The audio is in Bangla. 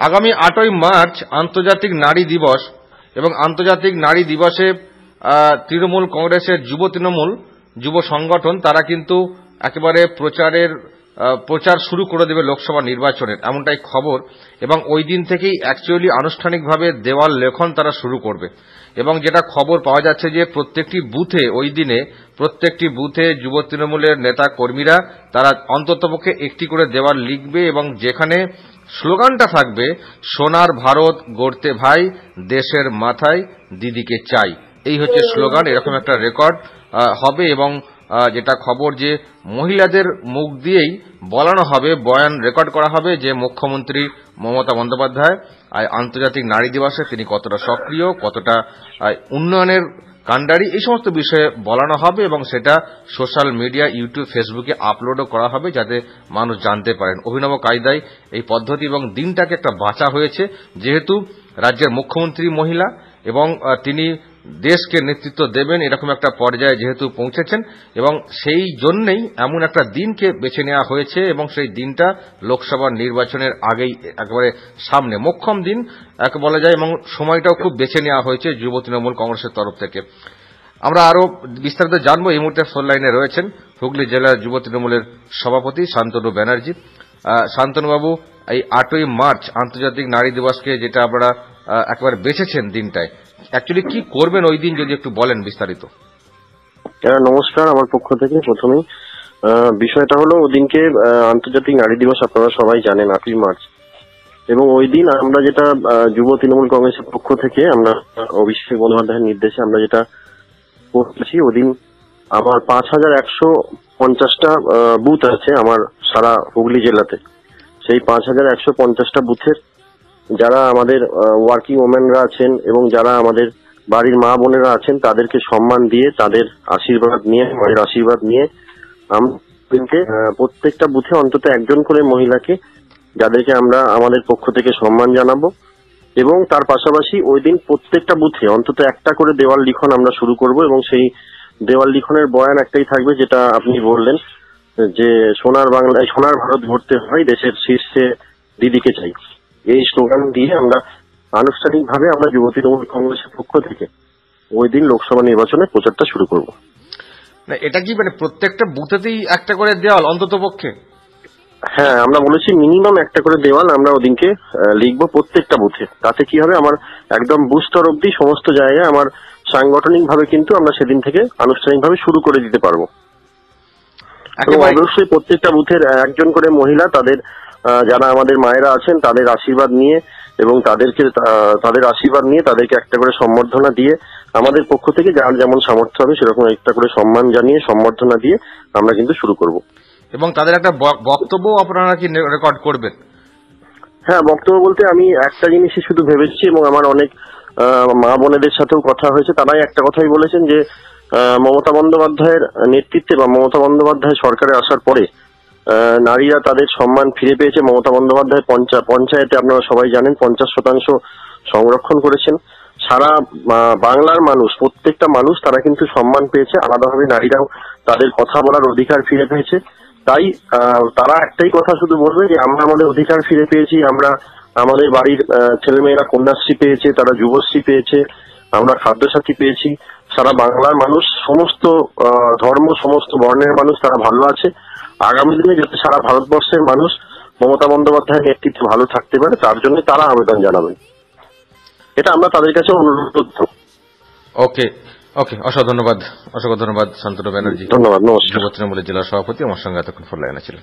আগামী 8ই মার্চ আন্তর্জাতিক নারী দিবস এবং আন্তর্জাতিক নারী দিবসে তৃণমূল কংগ্রেসের যুব সংগঠন তারা কিন্তু একেবারে প্রচার শুরু করে দেবে লোকসভা নির্বাচনের, এমনটাই খবর। এবং ওই দিন থেকেই অ্যাকচুয়ালি আনুষ্ঠানিকভাবে দেওয়াল লেখন তারা শুরু করবে। এবং যেটা খবর পাওয়া যাচ্ছে যে প্রত্যেকটি বুথে যুব তৃণমূলের নেতা কর্মীরা তারা অন্ততপক্ষে একটি করে দেওয়াল লিখবে এবং যেখানে স্লোগানটা থাকবে সোনার ভারত গড়তে ভাই, দেশের মাথায় দিদিকে চাই, এই হচ্ছে স্লোগান। এরকম একটা রেকর্ড হবে এবং যেটা খবর যে মহিলাদের মুখ দিয়েই বলানো হবে, বয়ান রেকর্ড করা হবে যে মুখ্যমন্ত্রী মমতা বন্দ্যোপাধ্যায় আন্তর্জাতিক নারী দিবসে তিনি কতটা সক্রিয়, কতটা উন্নয়নের কাণ্ডারি, এই সমস্ত বিষয়ে বলানো হবে এবং সেটা সোশ্যাল মিডিয়া, ইউটিউব, ফেসবুকে আপলোডও করা হবে যাতে মানুষ জানতে পারেন। অভিনব কায়দায় এই পদ্ধতি এবং দিনটাকে একটা বাঁচা হয়েছে, যেহেতু রাজ্যের মুখ্যমন্ত্রী মহিলা এবং তিনি দেশকে নেতৃত্ব দেবেন এরকম একটা পর্যায়ে যেহেতু পৌঁছেছেন এবং সেই জন্যই এমন একটা দিনকে বেছে নেওয়া হয়েছে এবং সেই দিনটা লোকসভা নির্বাচনের আগেই একেবারে সামনে, মোক্ষম দিন একে বলা যায় এবং সময়টাও খুব বেছে নেওয়া হয়েছে যুব তৃণমূল কংগ্রেসের তরফ থেকে। আমরা আরো বিস্তারিত জানবো। এই মুহূর্তে ফোন লাইনে রয়েছেন হুগলি জেলার যুব তৃণমূলের সভাপতি শান্তনু ব্যানার্জি। শান্তনুবাবু, এই 8ই মার্চ আন্তর্জাতিক নারী দিবসকে যেটা আপনারা একেবারে বেছেছেন দিনটায়, অ্যাকচুয়ালি কি করবেন ওই দিন যদি একটু বলেন বিস্তারিত। নমস্কার আমার পক্ষ থেকে। প্রথমেই বিষয়টা হলো ওদিনকে আন্তর্জাতিক নারী দিবস আপনারা সবাই জানেন 8ই মার্চ, এবং ওই দিন আমরা যেটা যুব তৃণমূল কংগ্রেসের পক্ষ থেকে আমরা অভিষেক বন্দ্যোপাধ্যায়ের নির্দেশে আমরা যেটা করতেছি, ওদিন আমার 5150টা বুথ আছে আমার সারা হুগলি জেলাতে। সেই 5150টা বুথের যারা আমাদের ওয়ার্কিং ওমেনরা আছেন এবং যারা আমাদের বাড়ির মা বোনেরা আছেন তাদেরকে সম্মান দিয়ে, তাদের আশীর্বাদ নিয়ে, মায়ের আশীর্বাদ নিয়ে আমরা প্রত্যেকটা বুথে অন্তত একজন করে মহিলাকে, যাদেরকে আমরা আমাদের পক্ষ থেকে সম্মান জানাবো। এবং তার পাশাপাশি ওই দিন প্রত্যেকটা বুথে অন্তত একটা করে দেওয়াল লিখন আমরা শুরু করব এবং সেই দেওয়াল লিখনের বয়ান একটাই থাকবে, যেটা আপনি বললেন যে সোনার বাংলায় সোনার ভারত গড়তে হয়, দেশের শীর্ষে দিদিকে চাই। এই স্লোগান দিয়ে আমরা আনুষ্ঠানিকভাবে আমরা যুব তৃণমূল কংগ্রেসের পক্ষ থেকে ওই দিন লোকসভা নির্বাচনের প্রচারটা শুরু করব। না, এটা কি মানে প্রত্যেকটা বুথেতেই একটা করে দেওয়াল অন্তত পক্ষে? হ্যাঁ, আমরা বলেছি মিনিমাম একটা করে দেওয়াল আমরা ওদিনকে লিখবো প্রত্যেকটা বুথে। তাতে কি হবে, আমার একদম বুস্টার অব্দি সমস্ত জায়গায় আমার সাংগঠনিক ভাবে কিন্তু আমরা সেদিন থেকে আনুষ্ঠানিকভাবে শুরু করে দিতে পারবো। অবশ্যই প্রত্যেকটা বুথের একজন করে মহিলা তাদের যারা আমাদের মায়েরা আছেন তাদের আশীর্বাদ নিয়ে এবং তাদের আশীর্বাদ নিয়ে তাদেরকে একটা করে সম্বর্ধনা দিয়ে আমাদের পক্ষ থেকে যার যেমন সামর্থ্য হবে সেরকম একটা করে সম্মান জানিয়ে সম্বর্ধনা দিয়ে আমরা কিন্তু শুরু করব। এবং তাদের একটা বক্তব্য আপনারা কি রেকর্ড করবেন? হ্যাঁ, বক্তব্য বলতে আমি একটা জিনিসই শুধু ভেবেছি এবং আমার অনেক মা বোনেদের সাথেও কথা হয়েছে, তারাই একটা কথাই বলেছেন যে মমতা বন্দ্যোপাধ্যায়ের নেতৃত্বে বা মমতা বন্দ্যোপাধ্যায় সরকারে আসার পরে নারীরা তাদের সম্মান ফিরে পেয়েছে। মমতা বন্দ্যোপাধ্যায় পঞ্চায়েতে আপনারা সবাই জানেন 50% সংরক্ষণ করেছেন। সারা বাংলার মানুষ, প্রত্যেকটা মানুষ তারা কিন্তু সম্মান পেয়েছে, আলাদাভাবে নারীরাও তাদের কথা বলার অধিকার ফিরে পেয়েছে। তাই তারা একটাই কথা শুধু বলবে যে আমরা আমাদের অধিকার ফিরে পেয়েছি, আমরা আমাদের বাড়ির ছেলেমেয়েরা কন্যাশ্রী পেয়েছে, তারা যুবশ্রী পেয়েছে, আমরা খাদ্যসাথী পেয়েছি। সারা বাংলার মানুষ, সমস্ত ধর্ম, সমস্ত বর্ণের মানুষ তারা ভালো আছে। আগামী দিনে যাতে সারা ভারতবর্ষের মানুষ মমতা বন্দ্যোপাধ্যায়ের নেতৃত্বে ভালো থাকতে পারে তার জন্য তারা আবেদন জানাবেন, এটা আমরা তাদের কাছে অনুরোধ। ওকে, অসংখ্য ধন্যবাদ শান্তনু ব্যানার্জি। ধন্যবাদ, নমস্কার। যুব তৃণমূলের জেলা সভাপতি আমার সঙ্গে এতক্ষণ ফোন লাইনে ছিলেন।